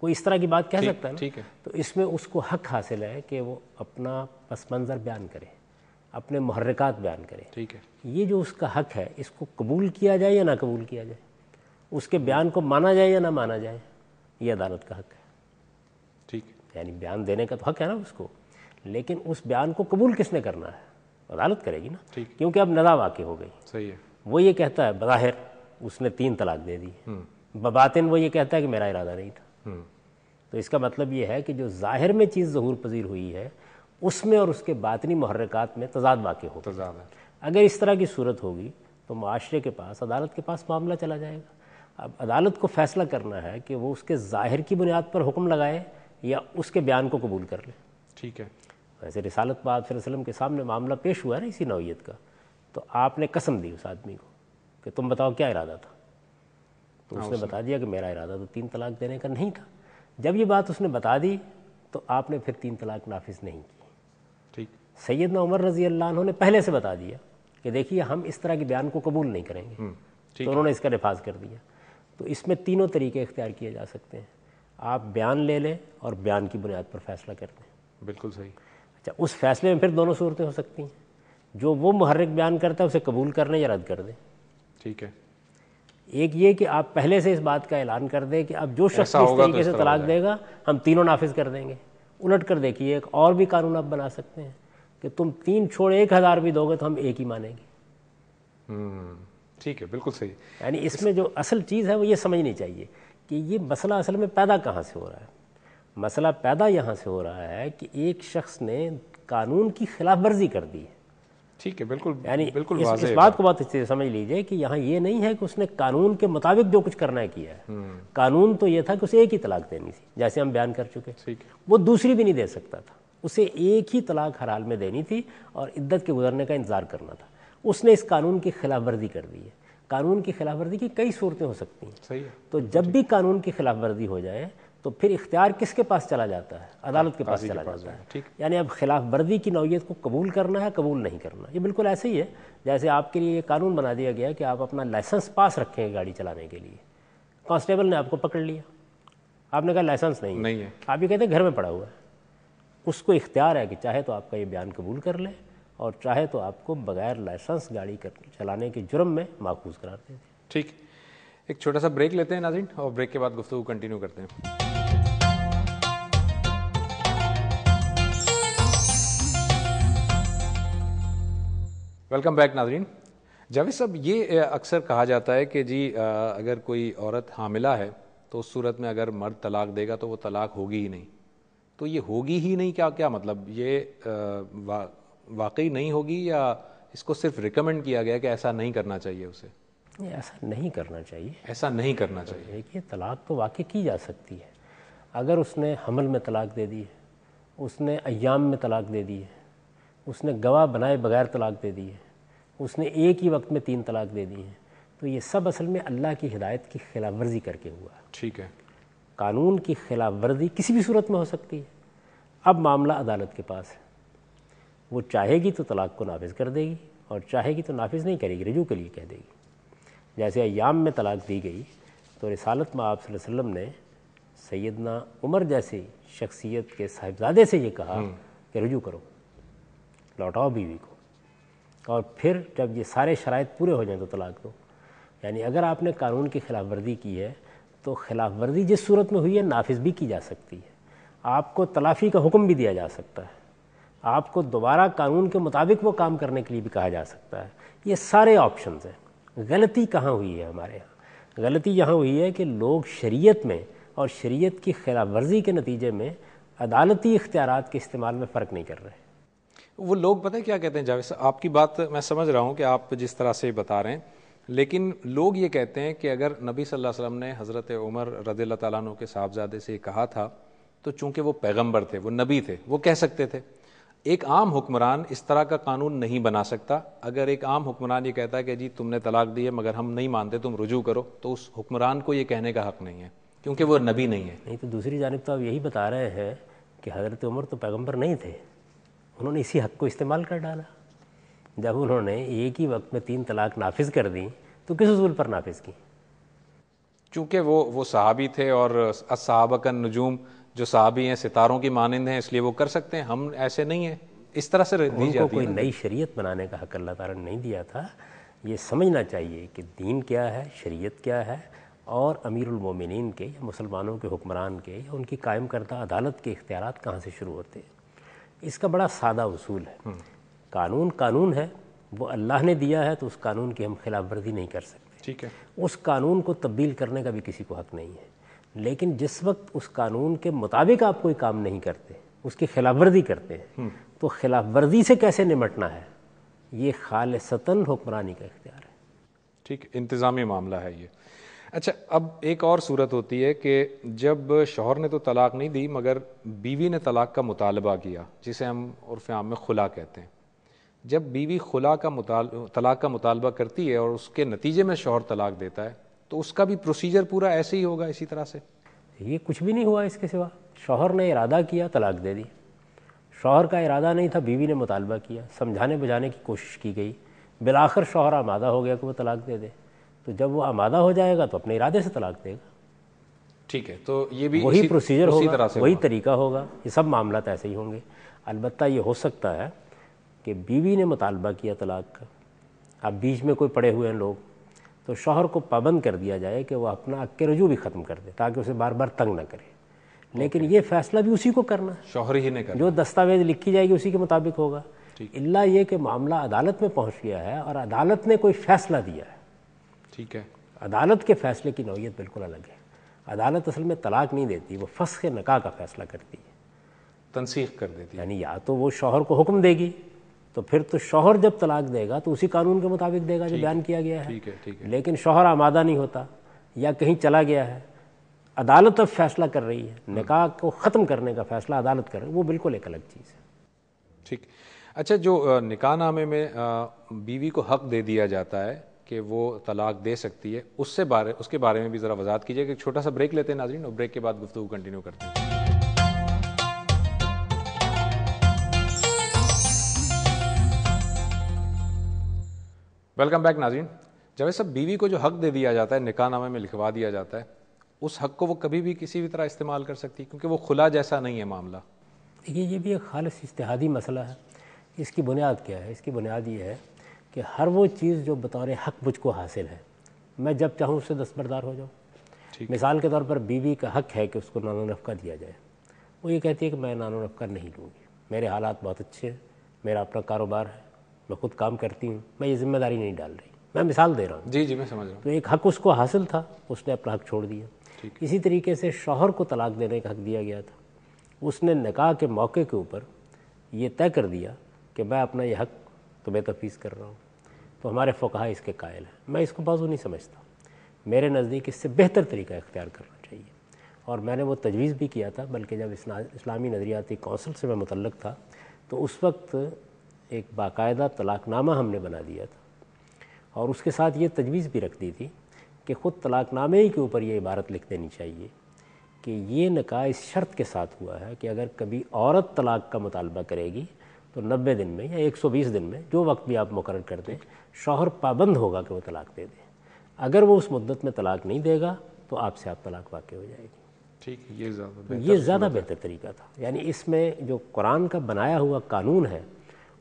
کوئی اس طرح کی بات کہہ سکتا ہے نا. ٹھیک ہے. تو اس میں اس کو حق حاصل ہے کہ وہ اپنا پس منظر بیان کرے، اپنے محرکات بیان کرے. ٹھیک ہے. یہ جو اس کا حق ہے اس کو قبول کیا جائے یا نہ قبول کیا جائے، اس کے بیان کو مانا جائے یا نہ مانا جائے، یہ عدالت کا حق ہے. ٹھیک. یعنی بیان دینے کا تو حق ہے نا اس کو، لیکن اس بیان کو قبول کس نے کرنا ہے؟ عدالت کرے گی نا. کیونکہ اب نزاع واقع ہو گئی. صحیح ہے. وہ یہ کہتا ہے بظاہر اس نے 3 طلاق دے دی، بباطن وہ یہ کہتا ہے کہ میرا ارادہ نہیں تھا. تو اس کا مطلب یہ ہے کہ جو ظاہر میں چیز ظہور پذیر ہوئی ہے اس میں اور اس کے باطنی محرکات میں تضاد واقع ہوگا. اگر اس طرح کی صورت ہوگی تو معاشرے کے پاس، عدالت کے پاس معاملہ چلا جائے گا. اب عدالت کو فیصلہ کرنا ہے کہ وہ اس کے ظاہر کی بنیاد پر حکم لگائے یا اس کے بیان کو قبول کر لے. ٹھیک ہے. ویسے رسالت پاک صلی اللہ علیہ وسلم کے سامنے معاملہ پیش ہوا ہے نا اسی نوعیت کا، تو آپ نے قسم دی اس آدمی کو کہ تم بتاؤ کیا ارادہ تھا. تو اس نے بتا دیا کہ میرا ارادہ تو 3 طلاق دینے کا نہیں تھا. جب یہ بات اس نے بتا دی تو آپ نے پھر 3 طلاق نافذ نہیں کی. ٹھیک. سیدنا عمر رضی اللہ عنہ نے پہلے سے بتا دیا کہ دیکھیے ہم اس طرح کے بیان کو قبول نہیں کریں گے. تو انہوں نے اس کا نفاذ کر دیا. تو اس میں تینوں طریقے اختیار کیے جا سکتے ہیں. آپ بیان لے لیں اور بیان کی بنیاد پر فیصلہ کر دیں. بالکل صحیح. اچھا، اس فیصلے میں پھر دونوں صورتیں ہو سکتی ہیں. جو وہ محرک بیان کرتا ہے اسے قبول کر لیں یا رد کر دیں. ٹھیک ہے. ایک یہ کہ آپ پہلے سے اس بات کا اعلان کر دیں کہ اب جو شخص اس طریقے سے طلاق دے گا ہم تینوں نافذ کر دیں گے. الٹ کر دیکھیے ایک اور بھی قانون آپ بنا سکتے ہیں کہ تم 3 چھوڑ 1000 بھی دو گے تو ہم ایک ہی مانیں گے. ٹھیک ہے. بالکل صحیح. یعنی اس میں جو اصل چیز ہے وہ یہ سمجھنی چاہیے کہ یہ مسئلہ اصل میں پیدا کہاں سے ہو رہا ہے. مسئلہ پیدا یہاں سے ہو رہا ہے کہ ایک شخص نے قانون کی خلاف ورزی کر دی ہے. ٹھیک ہے. بالکل. یعنی بالکل اس بات کو بہت اچھے سے سمجھ لیجئے کہ یہاں یہ نہیں ہے کہ اس نے قانون کے مطابق جو کچھ کرنا ہے کیا ہے. قانون تو یہ تھا کہ اسے ایک ہی طلاق دینی تھی، جیسے ہم بیان کر چکے. وہ دوسری بھی نہیں دے سکتا تھا، اسے ایک ہی طلاق ہر حال میں دینی تھی اور عدت کے گزرنے کا انتظار کرنا تھا. اس نے اس قانون کی خلاف ورزی کر دی ہے. قانون کی خلاف ورزی کی کئی صورتیں ہو سکتی ہیں. صحیح ہے. تو جب بھی قانون کی خلاف ورزی ہو جائے تو پھر اختیار کس کے پاس چلا جاتا ہے؟ عدالت کے پاس چلا جاتا ہے. یعنی اب خلاف ورزی کی نوعیت کو قبول کرنا ہے، قبول نہیں کرنا. یہ بالکل ایسے ہی ہے جیسے آپ کے لیے یہ قانون بنا دیا گیا کہ آپ اپنا لائسنس پاس رکھیں گاڑی چلانے کے لیے. کانسٹیبل نے آپ کو پکڑ لیا، آپ نے کہا لائسنس نہیں ہے. آپ یہ کہتے ہیں گھر میں پڑا ہوا ہے. اس کو اختیار ہے کہ چاہے تو آپ کا یہ بیان قبول کر لے اور چاہے تو آپ کو بغیر لائسنس گاڑی چلانے کے جرم میں ماخوذ قرار دے دے. ٹھیک. ایک چھوٹا سا بریک لیتے ہیں ناظرین اور بریک کے بعد گفتگو کنٹینیو کرتے ہیں. ویلکم بیک ناظرین. جاوید صاحب، یہ اکثر کہا جاتا ہے کہ جی اگر کوئی عورت حاملہ ہے تو اس صورت میں اگر مرد طلاق دے گا تو وہ طلاق ہوگی ہی نہیں. تو یہ ہوگی ہی نہیں کیا مطلب؟ یہ واقعی نہیں ہوگی یا اس کو صرف ریکمینڈ کیا گیا کہ ایسا نہیں کرنا چاہیے اسے؟ ایسا نہیں کرنا چاہیے. ایسا نہیں کرنا چاہیے. دیکھیے طلاق تو واقع کی جا سکتی ہے. اگر اس نے حمل میں طلاق دے دی ہے، اس نے ایام میں طلاق دے دی ہے، اس نے گواہ بنائے بغیر طلاق دے دی ہے، اس نے ایک ہی وقت میں 3 طلاق دے دی ہیں، تو یہ سب اصل میں اللہ کی ہدایت کی خلاف ورزی کر کے ہوا ہے. ٹھیک ہے. قانون کی خلاف ورزی کسی بھی صورت میں ہو سکتی ہے. اب معاملہ عدالت کے پاس ہے. وہ چاہے گی تو طلاق کو نافذ کر دے گی اور چاہے گی تو نافذ نہیں کرے گی، رجوع کے لیے کہہ دے گی. جیسے ایام میں طلاق دی گئی تو رسالت میں آپ صلی اللہ علیہ وسلم نے سیدنا عمر جیسی شخصیت کے صاحبزادے سے یہ کہا کہ رجوع کرو، لوٹاؤ بیوی کو، اور پھر جب یہ سارے شرائط پورے ہو جائیں تو طلاق دو۔ یعنی اگر آپ نے قانون کی خلاف ورزی کی ہے تو خلاف ورزی جس صورت میں ہوئی ہے نافذ بھی کی جا سکتی ہے، آپ کو تلافی کا حکم بھی دیا جا سکتا ہے، آپ کو دوبارہ قانون کے مطابق وہ کام کرنے کے لیے بھی کہا جا سکتا ہے۔ یہ سارے آپشنز ہیں۔ غلطی کہاں ہوئی ہے ہمارے یہاں؟ غلطی یہاں ہوئی ہے کہ لوگ شریعت میں اور شریعت کی خلاف ورزی کے نتیجے میں عدالتی اختیارات کے استعمال میں فرق نہیں کر رہے۔ وہ لوگ پتہ ہے کیا کہتے ہیں جاوید صاحب، آپ کی بات میں سمجھ رہا ہوں کہ آپ جس طرح سے بتا رہے ہیں، لیکن لوگ یہ کہتے ہیں کہ اگر نبی صلی اللہ علیہ وسلم نے حضرت عمر رضی اللہ تعالیٰ عنہ کے صاحبزادے سے یہ کہا تھا تو چونکہ وہ پیغمبر تھے، وہ نبی تھے، وہ کہہ سکتے تھے۔ ایک عام حکمران اس طرح کا قانون نہیں بنا سکتا۔ اگر ایک عام حکمران یہ کہتا ہے کہ جی تم نے طلاق دی ہے مگر ہم نہیں مانتے، تم رجوع کرو، تو اس حکمران کو یہ کہنے کا حق نہیں ہے کیونکہ وہ نبی نہیں ہے۔ نہیں تو دوسری جانب تو آپ یہی بتا رہے ہیں کہ حضرت عمر تو پیغمبر نہیں تھے، انہوں نے اسی حق کو استعمال کر ڈالا۔ جب انہوں نے ایک ہی وقت میں 3 طلاق نافذ کر دیں تو کس اصول پر نافذ کی؟ چونکہ وہ صحابی تھے، اور الصحابہ کا نجوم، جو صحابی ہیں ستاروں کی مانند ہیں، اس لیے وہ کر سکتے ہیں، ہم ایسے نہیں ہیں، اس طرح سے دی ان کو جاتی کوئی ہے۔ نئی شریعت بنانے کا حق اللہ تعالیٰ نے نہیں دیا تھا۔ یہ سمجھنا چاہیے کہ دین کیا ہے، شریعت کیا ہے، اور امیر المومنین کے یا مسلمانوں کے حکمران کے یا ان کی قائم کردہ عدالت کے اختیارات کہاں سے شروع ہوتے ہیں۔ اس کا بڑا سادہ اصول ہے، قانون قانون ہے، وہ اللہ نے دیا ہے تو اس قانون کی ہم خلاف ورزی نہیں کر سکتے۔ ٹھیک ہے، اس قانون کو تبدیل کرنے کا بھی کسی کو حق نہیں ہے، لیکن جس وقت اس قانون کے مطابق آپ کوئی کام نہیں کرتے، اس کی خلاف ورزی کرتے ہیں، تو خلاف ورزی سے کیسے نمٹنا ہے، یہ خالصتاً حکمرانی کا اختیار ہے۔ ٹھیک، انتظامی معاملہ ہے یہ۔ اچھا، اب ایک اور صورت ہوتی ہے کہ جب شوہر نے تو طلاق نہیں دی مگر بیوی نے طلاق کا مطالبہ کیا، جسے ہم عرف عام میں خلا کہتے ہیں۔ جب بیوی طلاق کا مطالبہ کرتی ہے اور اس کے نتیجے میں شوہر طلاق دیتا ہے تو اس کا بھی پروسیجر پورا ایسے ہی ہوگا، اسی طرح سے؟ یہ کچھ بھی نہیں ہوا اس کے سوا، شوہر نے ارادہ کیا، طلاق دے دی۔ شوہر کا ارادہ نہیں تھا، بیوی نے مطالبہ کیا، سمجھانے بجانے کی کوشش کی گئی، بالآخر شوہر آمادہ ہو گیا کہ وہ طلاق دے دے، تو جب وہ آمادہ ہو جائے گا تو اپنے ارادے سے طلاق دے گا۔ ٹھیک ہے، تو یہ بھی وہی پروسیجر اسی ہوگا، طرح سے وہی طریقہ ہوگا، یہ سب معاملات ایسے ہی ہوں گے۔ البتہ یہ ہو سکتا ہے کہ بیوی نے مطالبہ کیا طلاق کا، اب بیچ میں کوئی پڑے ہوئے ہیں لوگ، تو شوہر کو پابند کر دیا جائے کہ وہ اپنا حق رجوع بھی ختم کر دے تاکہ اسے بار بار تنگ نہ کرے، لیکن یہ فیصلہ بھی اسی کو کرنا ہے، شوہر ہی نے کرنا، جو دستاویز لکھی جائے گی اسی کے مطابق ہوگا، الا یہ کہ معاملہ عدالت میں پہنچ گیا ہے اور عدالت نے کوئی فیصلہ دیا ہے۔ ٹھیک ہے، عدالت کے فیصلے کی نوعیت بالکل الگ ہے۔ عدالت اصل میں طلاق نہیں دیتی، وہ فسخ نکاح کا فیصلہ کرتی ہے، تنسیخ کر دیتی ہے۔ یعنی یا تو وہ شوہر کو حکم دے گی تو پھر تو شوہر جب طلاق دے گا تو اسی قانون کے مطابق دے گا جو بیان کیا گیا ہے، ٹھیک ہے، ٹھیک ہے، لیکن شوہر آمادہ نہیں ہوتا یا کہیں چلا گیا ہے، عدالت اب فیصلہ کر رہی ہے، نکاح کو ختم کرنے کا فیصلہ عدالت کر رہی ہے، وہ بالکل ایک الگ چیز ہے۔ ٹھیک۔ اچھا، جو نکاح نامے میں بیوی کو حق دے دیا جاتا ہے کہ وہ طلاق دے سکتی ہے، اس کے بارے میں بھی ذرا وضاحت کیجیے کہ ایک چھوٹا سا بریک لیتے ہیں ناظرین، اور بریک کے بعد گفتگو کنٹینیو کرتے ہیں۔ ویلکم بیک ناظرین۔ جاوید صاحب، بیوی کو جو حق دے دیا جاتا ہے، نکاح نامے میں لکھوا دیا جاتا ہے، اس حق کو وہ کبھی بھی کسی بھی طرح استعمال کر سکتی ہے کیونکہ وہ خلا جیسا نہیں ہے معاملہ؟ دیکھیے، یہ بھی ایک خالص اجتہادی مسئلہ ہے۔ اس کی بنیاد کیا ہے؟ اس کی بنیاد یہ ہے کہ ہر وہ چیز جو بطور حق مجھ کو حاصل ہے، میں جب چاہوں اس سے دستبردار ہو جاؤں۔ مثال کے طور پر بیوی کا حق ہے کہ اس کو نان و نفقہ دیا جائے، وہ یہ کہتی ہے کہ میں نان و نفقہ نہیں لوں گی، میرے حالات بہت اچھے ہیں، میرا اپنا کاروبار ہے، میں خود کام کرتی ہوں، میں یہ ذمہ داری نہیں ڈال رہی، میں مثال دے رہا ہوں۔ جی میں سمجھ رہا ہوں۔ تو ایک حق اس کو حاصل تھا، اس نے اپنا حق چھوڑ دیا۔ اسی طریقے سے شوہر کو طلاق دینے کا حق دیا گیا تھا، اس نے نکاح کے موقع کے اوپر یہ طے کر دیا کہ میں اپنا یہ حق تمہیں تفویض کر رہا ہوں، تو ہمارے فقہا اس کے قائل ہیں۔ میں اس کو بازو نہیں سمجھتا، میرے نزدیک اس سے بہتر طریقہ اختیار کرنا چاہیے، اور میں نے وہ تجویز بھی کیا تھا، بلکہ جب اسلامی نظریاتی کونسل سے میں متعلق تھا تو اس وقت ایک باقاعدہ طلاق نامہ ہم نے بنا دیا تھا، اور اس کے ساتھ یہ تجویز بھی رکھ دی تھی کہ خود طلاق نامے ہی کے اوپر یہ عبارت لکھ دینی چاہیے کہ یہ نکاح اس شرط کے ساتھ ہوا ہے کہ اگر کبھی عورت طلاق کا مطالبہ کرے گی تو 90 دن میں یا 120 دن میں، جو وقت بھی آپ مقرر کر دیں، شوہر پابند ہوگا کہ وہ طلاق دے دے۔ اگر وہ اس مدت میں طلاق نہیں دے گا تو آپ سے آپ طلاق واقع ہو جائے گی۔ ٹھیک، یہ زیادہ بہتر طریقہ تھا. یعنی اس میں جو قرآن کا بنایا ہوا قانون ہے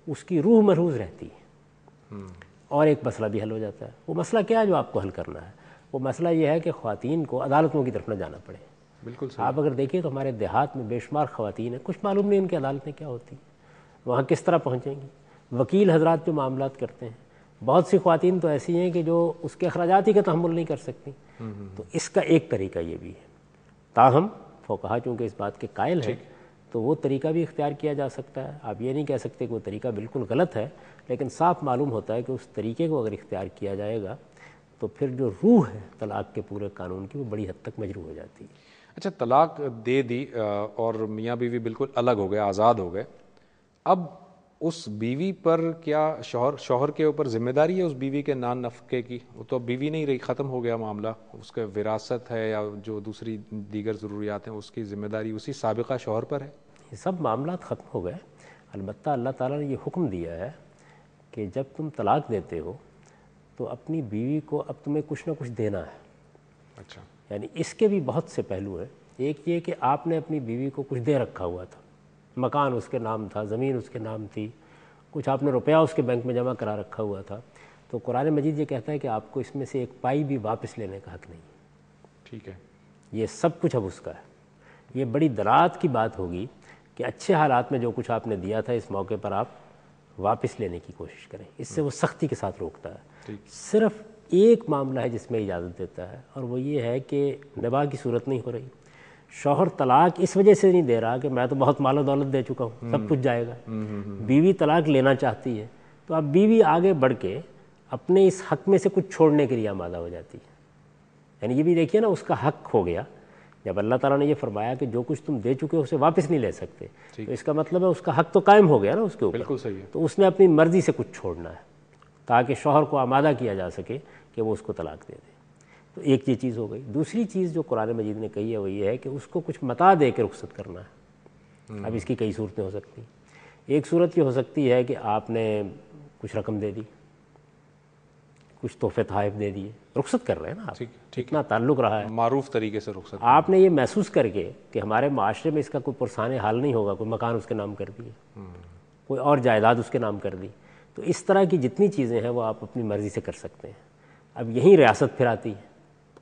اس کی روح محفوظ رہتی ہے اور ایک مسئلہ بھی حل ہو جاتا ہے. وہ مسئلہ کیا ہے جو آپ کو حل کرنا ہے؟ وہ مسئلہ یہ ہے کہ خواتین کو عدالتوں کی طرف نہ جانا پڑے. بالکل صحیح. آپ اگر دیکھیں تو ہمارے دیہات میں بے شمار خواتین ہیں، کچھ معلوم نہیں ان کی عدالتیں کیا ہوتی ہیں، وہاں کس طرح پہنچیں گی. وکیل حضرات جو معاملات کرتے ہیں، بہت سی خواتین تو ایسی ہیں کہ جو اس کے اخراجات ہی کا تحمل نہیں کر سکتی. تو اس کا ایک طریقہ یہ بھی ہے. تاہم فقہا چونکہ اس بات کے قائل ہیں تو وہ طریقہ بھی اختیار کیا جا سکتا ہے. آپ یہ نہیں کہہ سکتے کہ وہ طریقہ بالکل غلط ہے، لیکن صاف معلوم ہوتا ہے کہ اس طریقے کو اگر اختیار کیا جائے گا تو پھر جو روح ہے طلاق کے پورے قانون کی وہ بڑی حد تک مجروح ہو جاتی ہے. اچھا، طلاق دے دی اور میاں بیوی بالکل الگ ہو گئے، آزاد ہو گئے. اب اس بیوی پر کیا شوہر کے اوپر ذمہ داری ہے اس بیوی کے نان نفقے کی؟ وہ تو اب بیوی نہیں رہی، ختم ہو گیا معاملہ. اس کا وراثت ہے یا جو دوسری دیگر ضروریات ہیں اس کی ذمہ داری اسی سابقہ شوہر پر ہے. یہ سب معاملات ختم ہو گئے. البتہ اللہ تعالیٰ نے یہ حکم دیا ہے کہ جب تم طلاق دیتے ہو تو اپنی بیوی کو اب تمہیں کچھ نہ کچھ دینا ہے. اچھا. یعنی اس کے بھی بہت سے پہلو ہیں. ایک یہ کہ آپ نے اپنی بیوی کو کچھ دے رکھا ہوا تھا، مکان اس کے نام تھا، زمین اس کے نام تھی، کچھ آپ نے روپیہ اس کے بینک میں جمع کرا رکھا ہوا تھا، تو قرآن مجید یہ کہتا ہے کہ آپ کو اس میں سے ایک پائی بھی واپس لینے کا حق نہیں. ٹھیک ہے. یہ سب کچھ اب اس کا ہے. یہ بڑی درات کی بات ہوگی کہ اچھے حالات میں جو کچھ آپ نے دیا تھا اس موقع پر آپ واپس لینے کی کوشش کریں. اس سے وہ سختی کے ساتھ روکتا ہے. صرف ایک معاملہ ہے جس میں اجازت دیتا ہے اور وہ یہ ہے کہ نباہ کی صورت نہیں ہو رہی. شوہر طلاق اس وجہ سے نہیں دے رہا کہ میں تو بہت مال و دولت دے چکا ہوں، سب کچھ جائے گا. بیوی طلاق لینا چاہتی ہے تو اب بیوی آگے بڑھ کے اپنے اس حق میں سے کچھ چھوڑنے کے لیے آمادہ ہو جاتی ہے. یعنی یہ بھی دیکھیے نا، اس کا حق کھو گیا. جب اللہ تعالیٰ نے یہ فرمایا کہ جو کچھ تم دے چکے ہو اسے واپس نہیں لے سکتے، تو اس کا مطلب ہے اس کا حق تو قائم ہو گیا نا اس کے اوپر. بالکل صحیح ہے. تو اس نے اپنی مرضی سے کچھ چھوڑنا ہے تاکہ شوہر کو آمادہ کیا جا سکے کہ وہ اس کو طلاق دے دے. تو ایک یہ چیز ہو گئی. دوسری چیز جو قرآن مجید نے کہی ہے وہ یہ ہے کہ اس کو کچھ متاع دے کے رخصت کرنا ہے. اب اس کی کئی صورتیں ہو سکتی ہیں. ایک صورت یہ ہو سکتی ہے کہ آپ نے کچھ رقم دے دی، کچھ تحفے تحائف دے دیے، رخصت کر رہے ہیں نا آپ. اتنا تعلق رہا ہے، معروف طریقے سے رخصت. آپ نے یہ محسوس کر کے کہ ہمارے معاشرے میں اس کا کوئی پرسان حال نہیں ہوگا، کوئی مکان اس کے نام کر دیے، کوئی اور جائیداد اس کے نام کر دی. تو اس طرح کی جتنی چیزیں ہیں وہ آپ اپنی مرضی سے کر سکتے ہیں. اب یہیں ریاست پھر آتی ہے.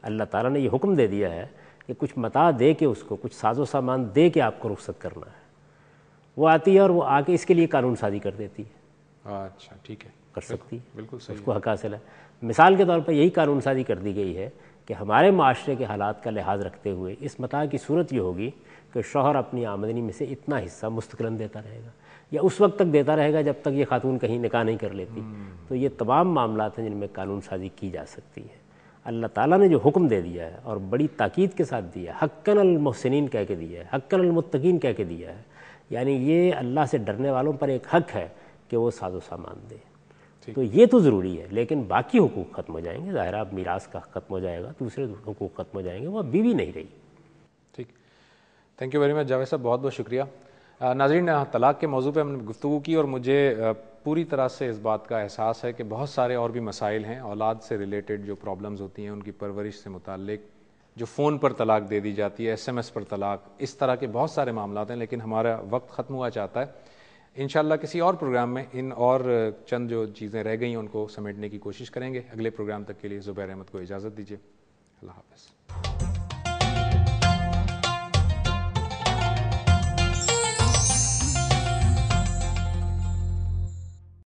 اللہ تعالیٰ نے یہ حکم دے دیا ہے کہ کچھ متاع دے کے اس کو، کچھ ساز و سامان دے کے آپ کو رخصت کرنا ہے. وہ آتی ہے اور وہ آ کے اس کے لیے قانون سازی کر دیتی ہے. اچھا ٹھیک ہے، کر سکتی ہے، بالکل صحیح. اس کو حق حاصل ہے. مثال کے طور پر یہی قانون سازی کر دی گئی ہے کہ ہمارے معاشرے کے حالات کا لحاظ رکھتے ہوئے اس متاع کی صورت یہ ہوگی کہ شوہر اپنی آمدنی میں سے اتنا حصہ مستقلاً دیتا رہے گا یا اس وقت تک دیتا رہے گا جب تک یہ خاتون کہیں نکاح نہیں کر لیتی. تو یہ تمام معاملات ہیں جن میں قانون سازی کی جا سکتی ہے. اللہ تعالیٰ نے جو حکم دے دیا ہے اور بڑی تاکید کے ساتھ دیا ہے، حقاً المحسنین کہہ کے دیا ہے، حقاً المتقین کہہ کے دیا ہے. یعنی یہ اللہ سے ڈرنے والوں پر ایک حق ہے کہ وہ ساز و سامان دے. تو یہ تو ضروری ہے، لیکن باقی حقوق ختم ہو جائیں گے. ظاہرہ اب میراث کا ختم ہو جائے گا، دوسرے حقوق ختم ہو جائیں گے، وہ اب بیوی نہیں رہی. ٹھیک، thank you very much Javed صاحب، بہت بہت شکریہ. ناظرین، طلاق کے موضوع پہ ہم نے گفتگو کی اور مجھے پوری طرح سے اس بات کا احساس ہے کہ بہت سارے اور بھی مسائل ہیں اولاد سے ریلیٹڈ، جو پرابلمز ہوتی ہیں ان کی پرورش سے متعلق، جو فون پر طلاق دے دی جاتی ہے، SMS پر طلاق، اس طرح کے بہت سارے معاملات ہیں. لیکن ہمارا وقت ختم ہوا چاہتا ہے. انشاءاللہ کسی اور پروگرام میں ان اور چند جو چیزیں رہ گئی ہیں ان کو سمیٹنے کی کوشش کریں گے. اگلے پروگرام تک کے لیے زبیر احمد کو اجازت دیجیے. اللہ حافظ.